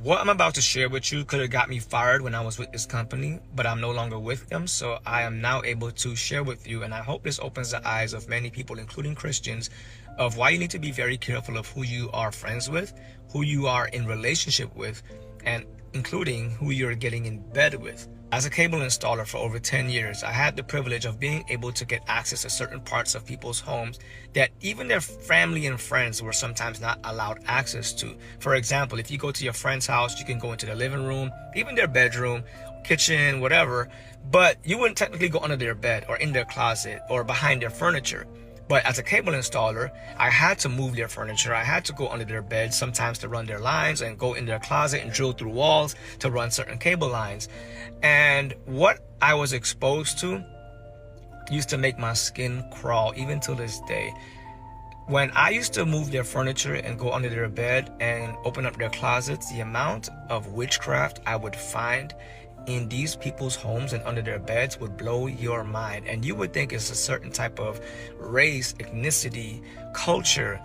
What I'm about to share with you could have got me fired when I was with this company, but I'm no longer with them, so I am now able to share with you, and I hope this opens the eyes of many people, including Christians, of why you need to be very careful of who you are friends with, who you are in relationship with, and including who you're getting in bed with. As a cable installer for over 10 years, I had the privilege of being able to get access to certain parts of people's homes that even their family and friends were sometimes not allowed access to. For example, if you go to your friend's house, you can go into their living room, even their bedroom, kitchen, whatever, but you wouldn't technically go under their bed or in their closet or behind their furniture. But as a cable installer, I had to move their furniture. I had to go under their bed sometimes to run their lines and go in their closet and drill through walls to run certain cable lines. And what I was exposed to used to make my skin crawl, even to this day. When I used to move their furniture and go under their bed and open up their closets, the amount of witchcraft I would find in these people's homes and under their beds would blow your mind. And you would think it's a certain type of race, ethnicity, culture,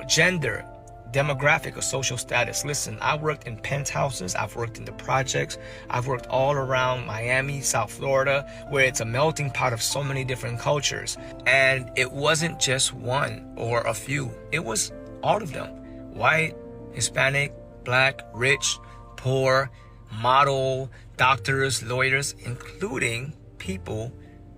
gender, demographic, or social status. Listen, I worked in penthouses, I've worked in the projects, I've worked all around Miami, South Florida, where it's a melting pot of so many different cultures. And it wasn't just one or a few, it was all of them. White, Hispanic, black, rich, poor, model, doctors, lawyers, including people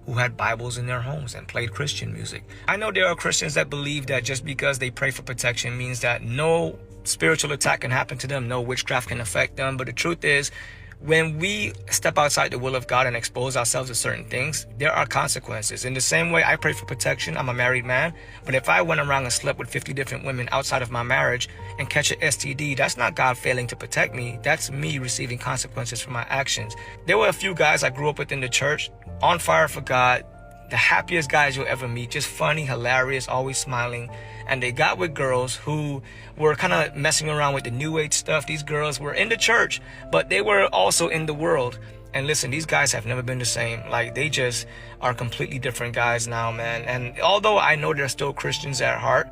who had Bibles in their homes and played Christian music. I know there are Christians that believe that just because they pray for protection means that no spiritual attack can happen to them, no witchcraft can affect them. But the truth is, when we step outside the will of God and expose ourselves to certain things, there are consequences. In the same way I pray for protection, I'm a married man, but if I went around and slept with 50 different women outside of my marriage and catch an STD, that's not God failing to protect me. That's me receiving consequences for my actions. There were a few guys I grew up with in the church, on fire for God, the happiest guys you'll ever meet, just funny, hilarious, always smiling. And they got with girls who were kind of messing around with the new age stuff. These girls were in the church, but they were also in the world. And listen, these guys have never been the same. Like, they just are completely different guys now, man. And although I know they're still Christians at heart,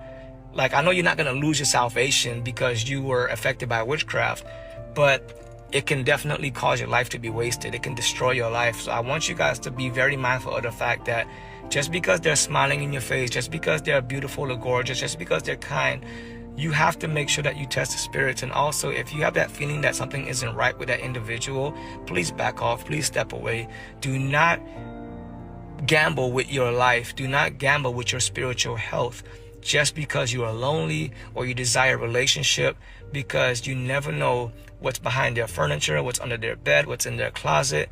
like, I know you're not going to lose your salvation because you were affected by witchcraft, but it can definitely cause your life to be wasted. It can destroy your life. So I want you guys to be very mindful of the fact that just because they're smiling in your face, just because they're beautiful or gorgeous, just because they're kind, you have to make sure that you test the spirits. And also, if you have that feeling that something isn't right with that individual, please back off, please step away. Do not gamble with your life. Do not gamble with your spiritual health just because you are lonely or you desire a relationship, because you never know what's behind their furniture, what's under their bed, what's in their closet.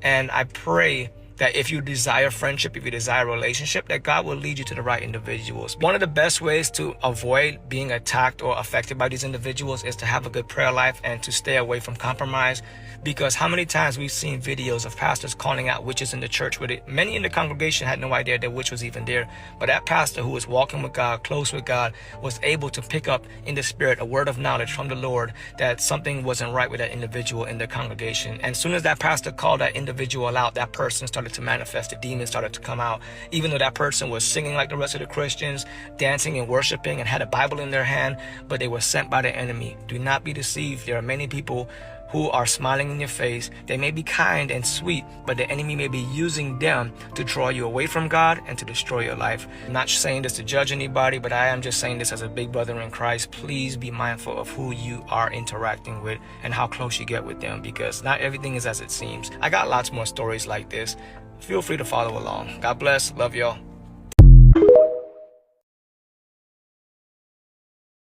And I pray that if you desire friendship, if you desire a relationship, that God will lead you to the right individuals. One of the best ways to avoid being attacked or affected by these individuals is to have a good prayer life and to stay away from compromise. Because how many times we've seen videos of pastors calling out witches in the church, where many in the congregation had no idea that witch was even there. But that pastor who was walking with God, close with God, was able to pick up in the spirit a word of knowledge from the Lord that something wasn't right with that individual in the congregation. And as soon as that pastor called that individual out, that person started to manifest. The demons started to come out. Even though that person was singing like the rest of the Christians, dancing and worshiping and had a Bible in their hand, but they were sent by the enemy. Do not be deceived. There are many people who are smiling in your face. They may be kind and sweet, but the enemy may be using them to draw you away from God and to destroy your life. I'm not saying this to judge anybody, but I am just saying this as a big brother in Christ. Please be mindful of who you are interacting with and how close you get with them, because not everything is as it seems. I got lots more stories like this. Feel free to follow along. God bless. Love y'all.